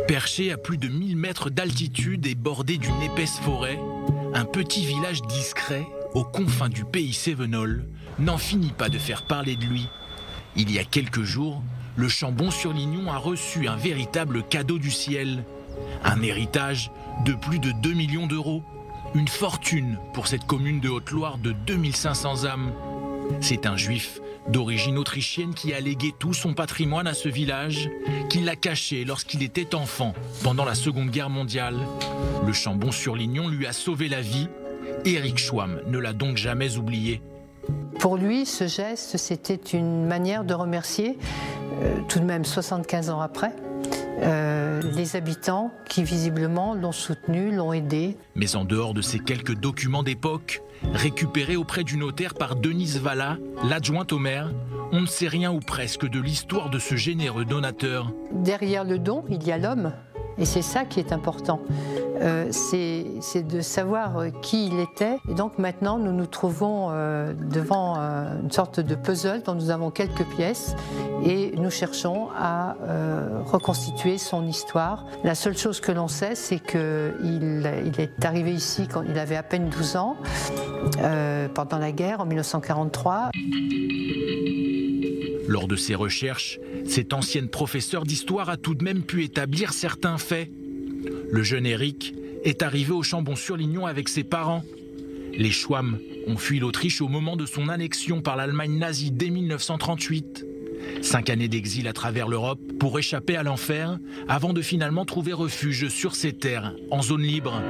Perché à plus de 1000 mètres d'altitude et bordé d'une épaisse forêt, un petit village discret, aux confins du pays cévenol, n'en finit pas de faire parler de lui. Il y a quelques jours, le Chambon-sur-Lignon a reçu un véritable cadeau du ciel. Un héritage de plus de 2 millions d'euros. Une fortune pour cette commune de Haute-Loire de 2500 âmes. C'est un juif d'origine autrichienne qui a légué tout son patrimoine à ce village, qui l'a caché lorsqu'il était enfant pendant la Seconde Guerre mondiale. Le Chambon-sur-Lignon lui a sauvé la vie. Éric Schwamm ne l'a donc jamais oublié. Pour lui, ce geste, c'était une manière de remercier, tout de même 75 ans après, les habitants qui visiblement l'ont soutenu, l'ont aidé. Mais en dehors de ces quelques documents d'époque, récupérés auprès du notaire par Denise Vallat, l'adjointe au maire, on ne sait rien ou presque de l'histoire de ce généreux donateur. Derrière le don, il y a l'homme, et c'est ça qui est important. C'est de savoir qui il était. Et donc maintenant, nous nous trouvons devant une sorte de puzzle dont nous avons quelques pièces et nous cherchons à reconstituer son histoire. La seule chose que l'on sait, c'est qu'il est arrivé ici quand il avait à peine 12 ans, pendant la guerre en 1943. Lors de ses recherches, cette ancienne professeure d'histoire a tout de même pu établir certains faits. Le jeune Éric est arrivé au Chambon-sur-Lignon avec ses parents. Les Schwamm ont fui l'Autriche au moment de son annexion par l'Allemagne nazie dès 1938. 5 années d'exil à travers l'Europe pour échapper à l'enfer, avant de finalement trouver refuge sur ces terres, en zone libre.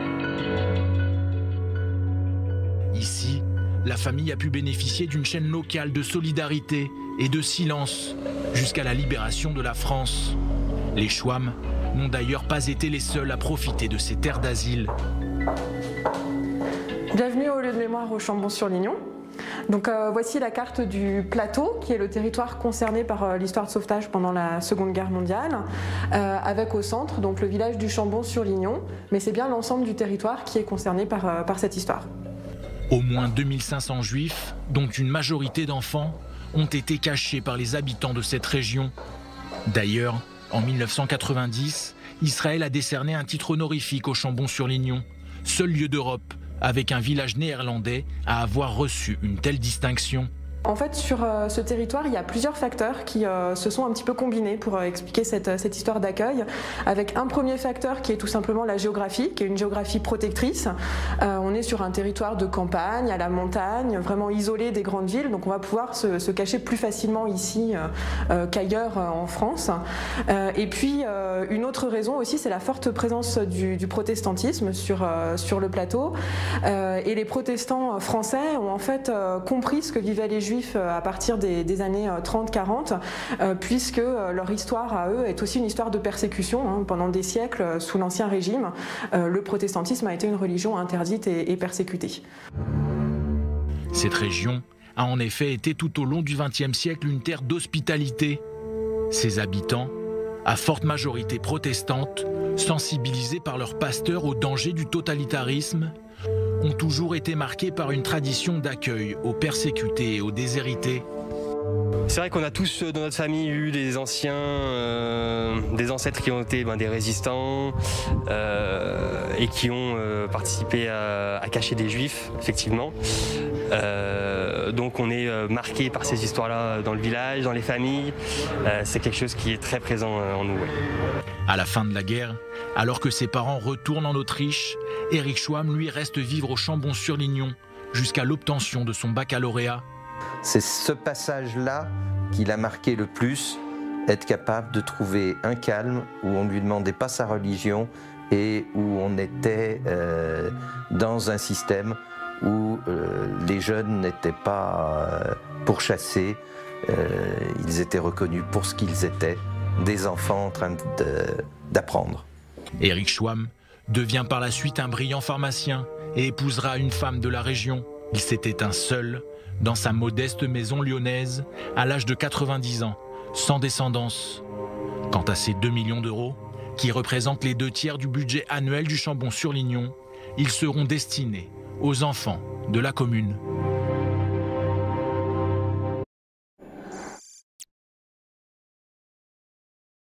Ici, la famille a pu bénéficier d'une chaîne locale de solidarité et de silence jusqu'à la libération de la France. Les Schwamm n'ont d'ailleurs pas été les seuls à profiter de ces terres d'asile. Bienvenue au lieu de mémoire au Chambon-sur-Lignon. Donc voici la carte du plateau, qui est le territoire concerné par l'histoire de sauvetage pendant la Seconde Guerre mondiale, avec au centre donc le village du Chambon-sur-Lignon, mais c'est bien l'ensemble du territoire qui est concerné par cette histoire. Au moins 2500 juifs, dont une majorité d'enfants, ont été cachés par les habitants de cette région. D'ailleurs, en 1990, Israël a décerné un titre honorifique au Chambon-sur-Lignon, seul lieu d'Europe avec un village néerlandais à avoir reçu une telle distinction. En fait, sur ce territoire, il y a plusieurs facteurs qui se sont un petit peu combinés pour expliquer cette histoire d'accueil, avec un premier facteur qui est tout simplement la géographie, qui est une géographie protectrice. On est sur un territoire de campagne, à la montagne, vraiment isolé des grandes villes, donc on va pouvoir se cacher plus facilement ici qu'ailleurs en France. Et puis, une autre raison aussi, c'est la forte présence du protestantisme sur le plateau. Et les protestants français ont en fait compris ce que vivaient les Juifs à partir des années 30-40, puisque leur histoire à eux est aussi une histoire de persécution. Pendant des siècles, sous l'Ancien Régime, le protestantisme a été une religion interdite et persécutée. Cette région a en effet été tout au long du XXe siècle une terre d'hospitalité. Ses habitants, à forte majorité protestante, sensibilisés par leurs pasteurs au danger du totalitarisme, ont toujours été marqués par une tradition d'accueil aux persécutés et aux déshérités. C'est vrai qu'on a tous dans notre famille eu des anciens, des ancêtres qui ont été des résistants et qui ont participé à cacher des juifs, effectivement. Donc on est marqué par ces histoires-là dans le village, dans les familles. C'est quelque chose qui est très présent en nous. Ouais. À la fin de la guerre, alors que ses parents retournent en Autriche, Éric Schwamm, lui, reste vivre au Chambon-sur-Lignon jusqu'à l'obtention de son baccalauréat. C'est ce passage-là qui l'a marqué le plus, être capable de trouver un calme où on ne lui demandait pas sa religion et où on était dans un système où les jeunes n'étaient pas pourchassés, ils étaient reconnus pour ce qu'ils étaient, des enfants en train d'apprendre. Éric Schwamm devient par la suite un brillant pharmacien et épousera une femme de la région. Il s'est éteint seul dans sa modeste maison lyonnaise à l'âge de 90 ans, sans descendance. Quant à ces 2 millions d'euros, qui représentent les 2/3 du budget annuel du Chambon-sur-Lignon, ils seront destinés aux enfants de la commune.